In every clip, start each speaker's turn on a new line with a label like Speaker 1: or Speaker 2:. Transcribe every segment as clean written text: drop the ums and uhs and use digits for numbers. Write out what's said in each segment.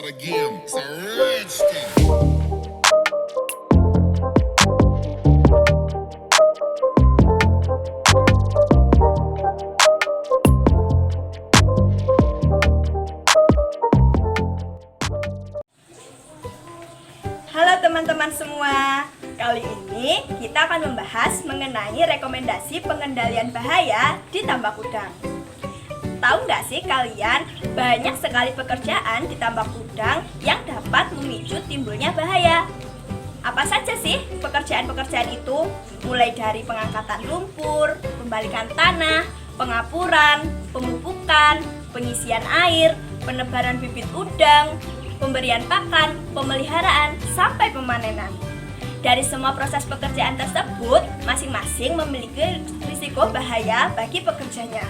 Speaker 1: start again. It's a rich thing.
Speaker 2: Halo teman-teman semua, kali ini kita akan membahas mengenai rekomendasi pengendalian bahaya di tambak udang. Tahu nggak sih kalian, banyak sekali pekerjaan di tambak udang yang dapat memicu timbulnya bahaya. Apa saja sih pekerjaan-pekerjaan itu? Mulai dari pengangkatan lumpur, pembalikan tanah, pengapuran, pemupukan, pengisian air, penebaran bibit udang, pemberian pakan, pemeliharaan, sampai pemanenan. Dari semua proses pekerjaan tersebut, masing-masing memiliki risiko bahaya bagi pekerjanya.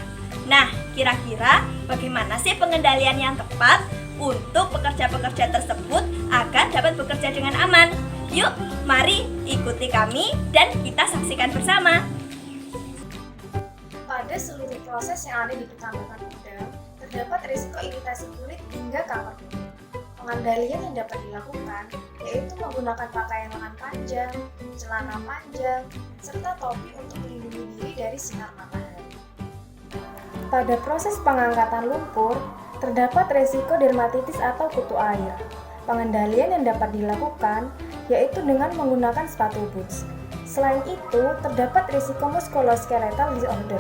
Speaker 2: Nah, kira-kira bagaimana sih pengendalian yang tepat untuk pekerja-pekerja tersebut agar dapat bekerja dengan aman? Yuk, mari ikuti kami dan kita saksikan bersama.
Speaker 3: Pada seluruh proses yang ada di peternakan udang, terdapat risiko iritasi kulit hingga kanker kulit. Pengendalian yang dapat dilakukan yaitu menggunakan pakaian lengan panjang, celana panjang, serta topi untuk melindungi diri dari sinar matahari. Pada proses pengangkatan lumpur, terdapat risiko dermatitis atau kutu air. Pengendalian yang dapat dilakukan yaitu dengan menggunakan sepatu boots. Selain itu, terdapat risiko muskuloskeletal disorder.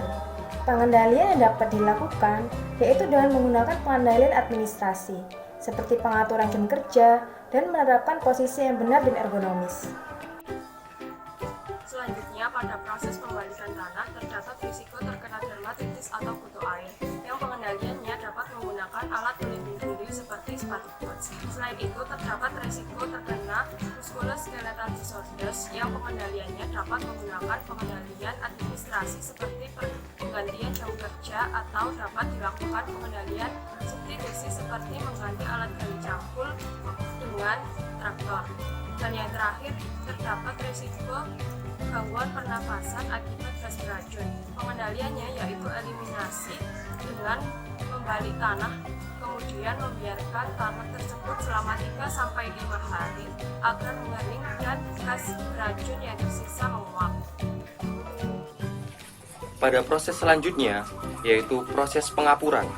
Speaker 3: Pengendalian yang dapat dilakukan yaitu dengan menggunakan pengendalian administrasi, seperti pengaturan jam kerja dan menerapkan posisi yang benar dan ergonomis.
Speaker 4: Selanjutnya, pada proses pembalikan tanah terdapat risiko terkena dermatitis atau kutu air, yang pengendaliannya dapat menggunakan alat pelindung diri seperti sepatu boots. Selain itu, terdapat risiko terkena muskuloskeletal disorders, yang pengendaliannya dapat menggunakan pengendalian administrasi seperti penggantian jam kerja, atau dapat dilakukan pengendalian substitusi seperti mengganti alat gali cangkul dengan traktor. Dan yang terakhir, terdapat risiko gangguan pernafasan akibat gas beracun. Pengendaliannya yaitu eliminasi dengan membalik tanah, kemudian membiarkan tanah tersebut selama 3-5 hari agar mengering dan gas beracun yang tersisa menguap.
Speaker 5: Pada proses selanjutnya, yaitu proses pengapuran.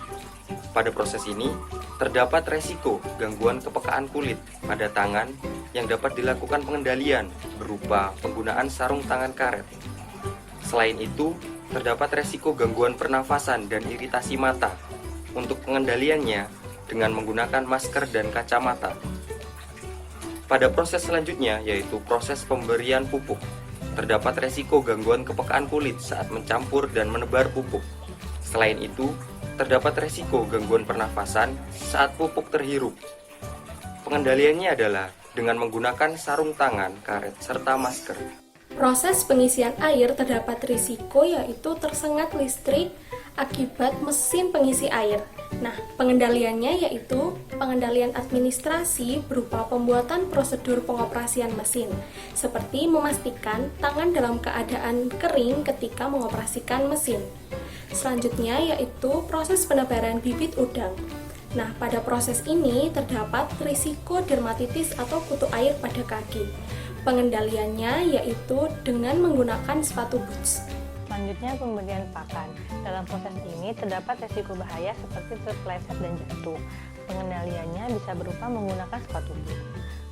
Speaker 5: Pada proses ini, terdapat resiko gangguan kepekaan kulit pada tangan yang dapat dilakukan pengendalian berupa penggunaan sarung tangan karet. Selain itu, terdapat resiko gangguan pernafasan dan iritasi mata. Untuk pengendaliannya dengan menggunakan masker dan kacamata. Pada proses selanjutnya, yaitu proses pemberian pupuk. Terdapat resiko gangguan kepekaan kulit saat mencampur dan menebar pupuk. Selain itu, terdapat resiko gangguan pernafasan saat pupuk terhirup. Pengendaliannya adalah dengan menggunakan sarung tangan, karet, serta masker.
Speaker 6: Proses pengisian air terdapat risiko yaitu tersengat listrik akibat mesin pengisi air. Nah, pengendaliannya yaitu pengendalian administrasi berupa pembuatan prosedur pengoperasian mesin, seperti memastikan tangan dalam keadaan kering ketika mengoperasikan mesin. Selanjutnya yaitu proses penebaran bibit udang. Nah, pada proses ini terdapat risiko dermatitis atau kutu air pada kaki. Pengendaliannya yaitu dengan menggunakan sepatu boots.
Speaker 7: Selanjutnya, pemberian pakan. Dalam proses ini terdapat risiko bahaya seperti terpeleset dan jatuh. Pengendaliannya bisa berupa menggunakan sepatu boots.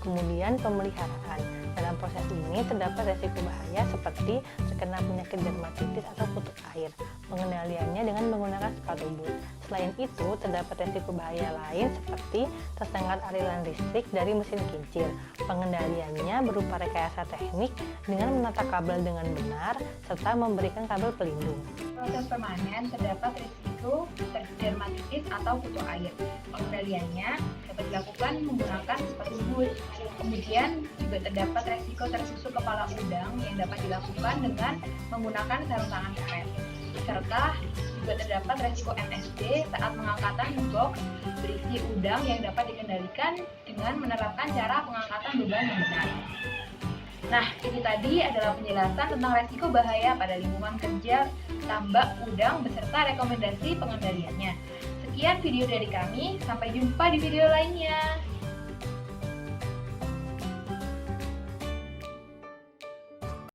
Speaker 7: Kemudian, pemeliharaan. Dalam proses ini terdapat risiko bahaya seperti terkena penyakit dermatitis atau kutu air. Pengendaliannya dengan menggunakan sepatu boots. Selain itu, terdapat risiko bahaya lain seperti tersengat aliran listrik dari mesin kincir. Pengendaliannya berupa rekayasa teknik dengan menata kabel dengan benar serta memberikan kabel pelindung.
Speaker 8: Proses permanen terdapat risiko dermatitis atau kutu air. Pengendaliannya dapat dilakukan menggunakan sepatu boots. Kemudian juga terdapat risiko tersusuk kepala udang yang dapat dilakukan dengan menggunakan sarung tangan karet. Serta juga terdapat risiko MSD saat pengangkatan box berisi udang yang dapat dikendalikan dengan menerapkan cara pengangkatan beban yang benar. Nah, ini tadi adalah penjelasan tentang risiko bahaya pada lingkungan kerja tambak udang beserta rekomendasi pengendaliannya. Sekian video dari kami, sampai jumpa di video lainnya.